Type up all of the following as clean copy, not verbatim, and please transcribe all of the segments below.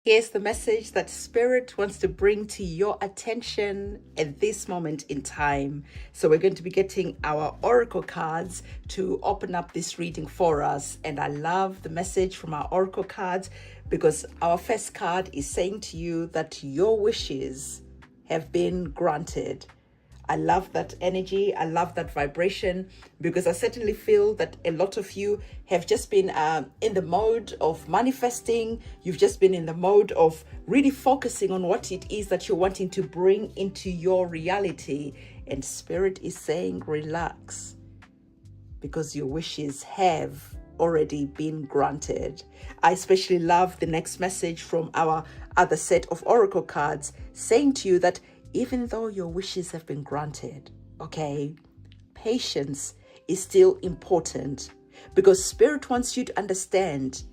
Here's the message that Spirit wants to bring to your attention at this moment in time. So we're going to be getting our oracle cards to open up this reading for us. And I love the message from our oracle cards because our first card is saying to you that your wishes have been granted. I love that energy. I love that vibration because I certainly feel that a lot of you have just been in the mode of manifesting. You've just been in the mode of really focusing on what it is that you're wanting to bring into your reality. And Spirit is saying, relax, because your wishes have already been granted. I especially love the next message from our other set of oracle cards saying to you that even though your wishes have been granted, okay, patience is still important because Spirit wants you to understand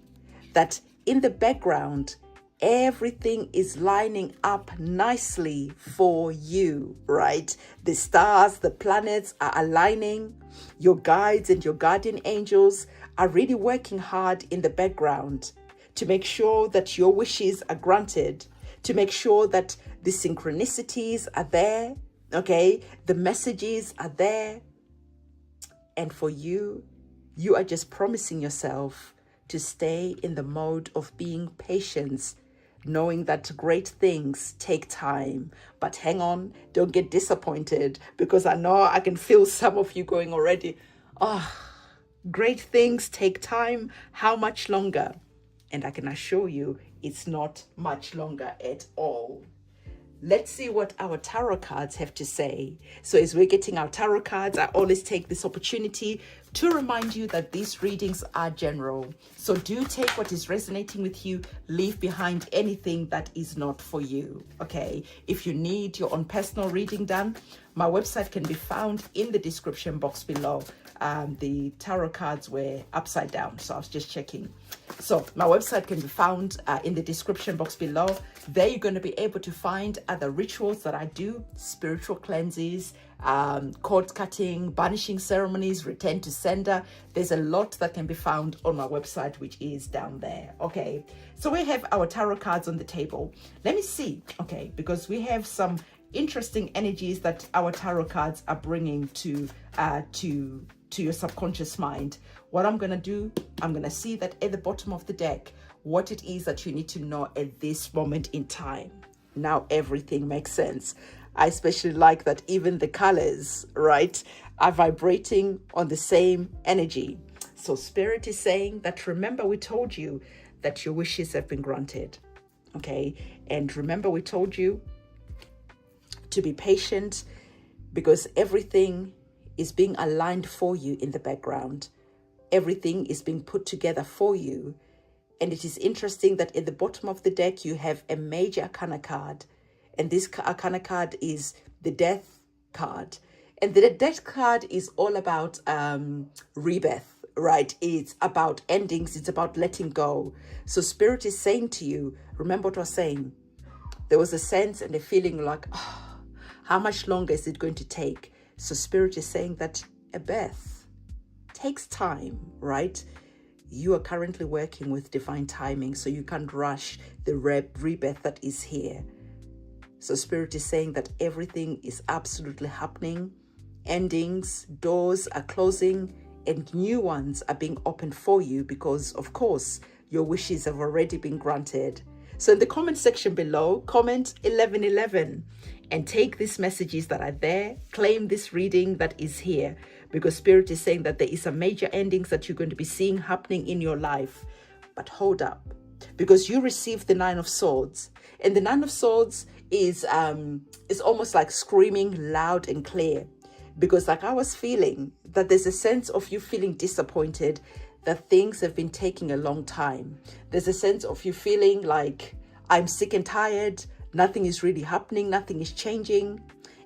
that in the background, everything is lining up nicely for you, right? The stars, the planets are aligning. Your guides and your guardian angels are really working hard in the background to make sure that your wishes are granted, to make sure that the synchronicities are there, okay? The messages are there. And for you, you are just promising yourself to stay in the mode of being patient, knowing that great things take time. But hang on, don't get disappointed because I know I can feel some of you going already, oh, great things take time. How much longer? And I can assure you, it's not much longer at all. Let's see what our tarot cards have to say. So as we're getting our tarot cards, I always take this opportunity to remind you that these readings are general. So do take what is resonating with you, leave behind anything that is not for you, okay? If you need your own personal reading done, my website can be found in the description box below. The tarot cards were upside down, so I was just checking. So my website can be found in the description box below. There you're going to be able to find other rituals that I do, spiritual cleanses, cord cutting, banishing ceremonies, return to sender. There's a lot that can be found on my website, which is down there. Okay, so we have our tarot cards on the table. Let me see, okay, because we have some interesting energies that our tarot cards are bringing to your subconscious mind. What I'm going to do, I'm going to see that at the bottom of the deck, what it is that you need to know at this moment in time. Now everything makes sense. I especially like that even the colors, right, are vibrating on the same energy. So Spirit is saying that, remember, we told you that your wishes have been granted. Okay. And remember, we told you to be patient because everything is being aligned for you in the background. Everything is being put together for you. And it is interesting that at the bottom of the deck, you have a major arcana card. And this arcana card is the death card. And the death card is all about rebirth, right? It's about endings. It's about letting go. So Spirit is saying to you, remember what I was saying. There was a sense and a feeling like, oh, how much longer is it going to take? So Spirit is saying that a birth takes time, right? You are currently working with divine timing, so you can't rush the rebirth that is here. So Spirit is saying that everything is absolutely happening. Endings, doors are closing, and new ones are being opened for you because, of course, your wishes have already been granted. So in the comment section below, comment 1111 and take these messages that are there, claim this reading that is here, because Spirit is saying that there is some major endings that you're going to be seeing happening in your life. But hold up, because you received the Nine of Swords, and the Nine of Swords is almost like screaming loud and clear, because like I was feeling that there's a sense of you feeling disappointed that things have been taking a long time. There's a sense of you feeling like, I'm sick and tired, nothing is really happening, nothing is changing.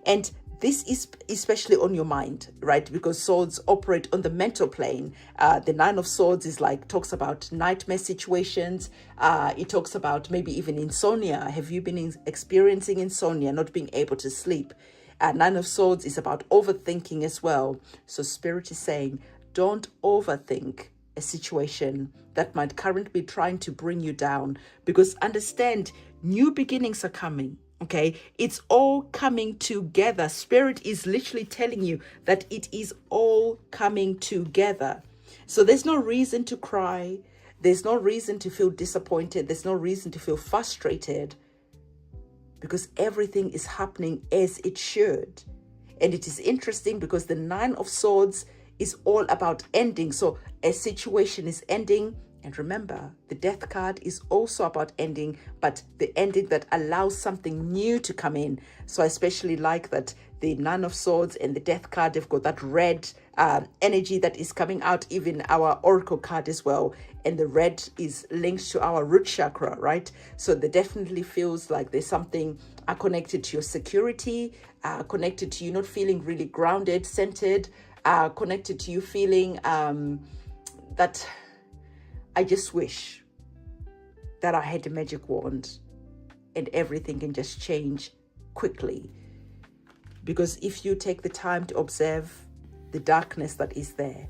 And this is especially on your mind, right? Because swords operate on the mental plane. The Nine of Swords is like, talks about nightmare situations. It talks about maybe even insomnia. Have you been experiencing insomnia, not being able to sleep? Nine of Swords is about overthinking as well. So Spirit is saying, don't overthink. a situation that might currently be trying to bring you down. Because understand, new beginnings are coming. Okay, it's all coming together. Spirit is literally telling you that it is all coming together. So there's no reason to cry. There's no reason to feel disappointed. There's no reason to feel frustrated, because everything is happening as it should. And it is interesting because the Nine of Swords is all about ending. So a situation is ending. And remember, the Death card is also about ending, but the ending that allows something new to come in. So I especially like that the Nine of Swords and the Death card, they've got that red energy that is coming out, even our Oracle card as well. And the red is linked to our root chakra, right? So there definitely feels like there's something connected to your security, connected to you not feeling really grounded, centered, connected to you feeling that I just wish that I had a magic wand and everything can just change quickly. Because if you take the time to observe the darkness that is there,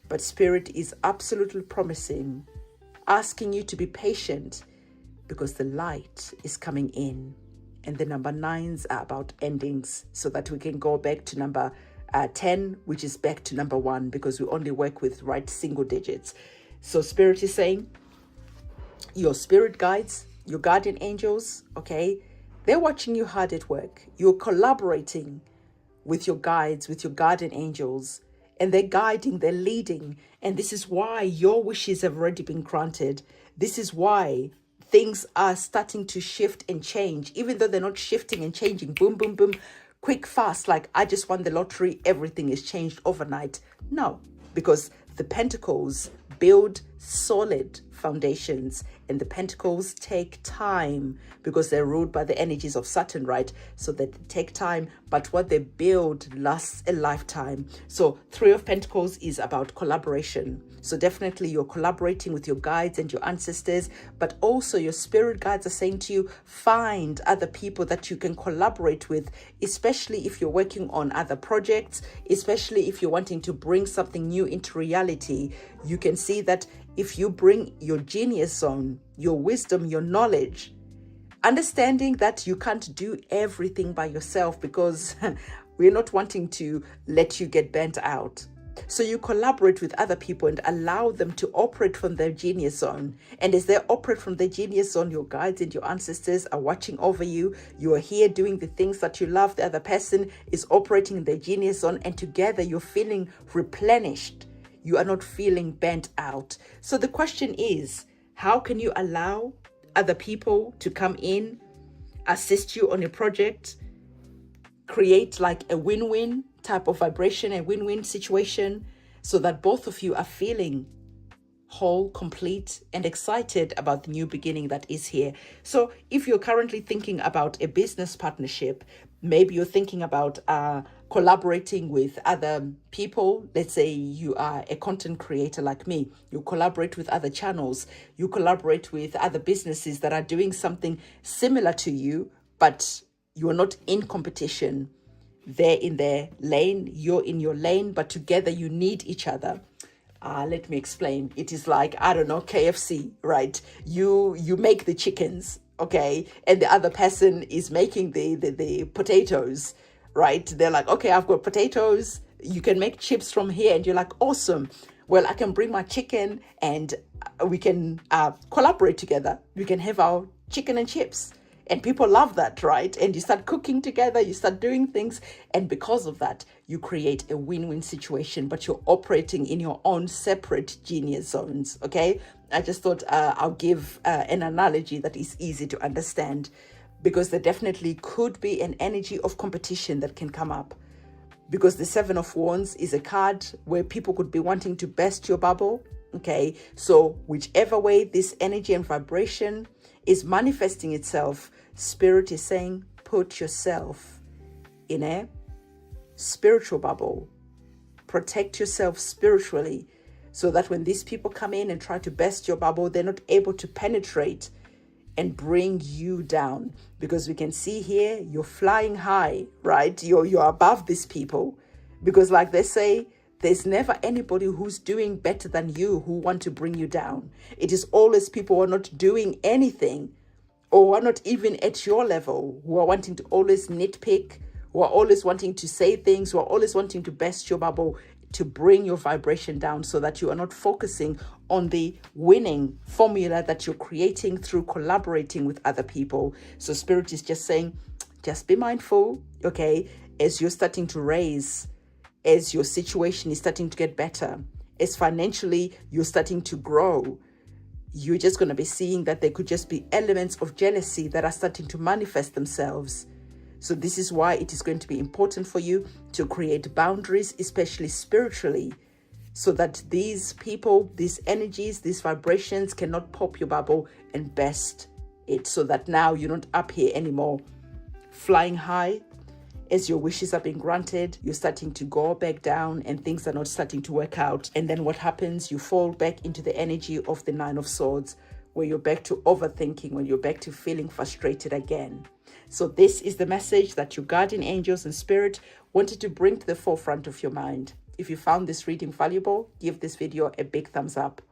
but Spirit is absolutely promising, asking you to be patient, because the light is coming in. And the number 9s are about endings, so that we can go back to number 10, which is back to number 1, because we only work with single digits. So Spirit is saying, your spirit guides, your guardian angels, okay, they're watching you hard at work. You're collaborating with your guides, with your guardian angels, and they're guiding, they're leading. And this is why your wishes have already been granted. This is why things are starting to shift and change, even though they're not shifting and changing, boom, boom, boom, quick, fast, like I just won the lottery, everything is changed overnight. No, because the Pentacles build solid foundations, and the Pentacles take time because they're ruled by the energies of Saturn, right? So they take time, but what they build lasts a lifetime. So 3 of Pentacles is about collaboration. So definitely you're collaborating with your guides and your ancestors, but also your spirit guides are saying to you, find other people that you can collaborate with, especially if you're working on other projects, especially if you're wanting to bring something new into reality. You can see that if you bring your genius zone, your wisdom, your knowledge, understanding that you can't do everything by yourself, because we're not wanting to let you get burnt out. So you collaborate with other people and allow them to operate from their genius zone. And as they operate from their genius zone, your guides and your ancestors are watching over you. You are here doing the things that you love. The other person is operating in their genius zone, and together you're feeling replenished. You are not feeling burnt out. So the question is, how can you allow other people to come in, assist you on a project, create like a win-win type of vibration, a win-win situation, so that both of you are feeling whole, complete, and excited about the new beginning that is here. So if you're currently thinking about a business partnership, maybe you're thinking about collaborating with other people. Let's say you are a content creator like me. You collaborate with other channels. You collaborate with other businesses that are doing something similar to you, but you're not in competition. They're in their lane, you're in your lane, but together you need each other. Let me explain. It is like, I don't know, KFC, right? You make the chickens, okay? And the other person is making the potatoes, right? They're like, okay, I've got potatoes. You can make chips from here. And you're like, awesome. Well, I can bring my chicken and we can collaborate together. We can have our chicken and chips. And people love that, right? And you start cooking together, you start doing things. And because of that, you create a win-win situation, but you're operating in your own separate genius zones, okay? I just thought I'll give an analogy that is easy to understand, because there definitely could be an energy of competition that can come up. Because the 7 of Wands is a card where people could be wanting to burst your bubble, okay? So whichever way this energy and vibration is manifesting itself, Spirit is saying, put yourself in a spiritual bubble. Protect yourself spiritually, so that when these people come in and try to burst your bubble, they're not able to penetrate and bring you down. Because we can see here, you're flying high, right? You're above these people. Because like they say, There's never anybody who's doing better than you who want to bring you down. It is always people who are not doing anything or are not even at your level, who are wanting to always nitpick, who are always wanting to say things, who are always wanting to best your bubble, to bring your vibration down so that you are not focusing on the winning formula that you're creating through collaborating with other people. So Spirit is just saying, just be mindful, okay, as you're starting to raise, as your situation is starting to get better, as financially you're starting to grow, you're just going to be seeing that there could just be elements of jealousy that are starting to manifest themselves. So this is why it is going to be important for you to create boundaries, especially spiritually, so that these people, these energies, these vibrations cannot pop your bubble and burst it, so that now you're not up here anymore flying high. As your wishes are being granted, you're starting to go back down and things are not starting to work out. And then what happens? You fall back into the energy of the Nine of Swords, where you're back to overthinking, when you're back to feeling frustrated again. So this is the message that your guardian angels and spirit wanted to bring to the forefront of your mind. If you found this reading valuable, give this video a big thumbs up.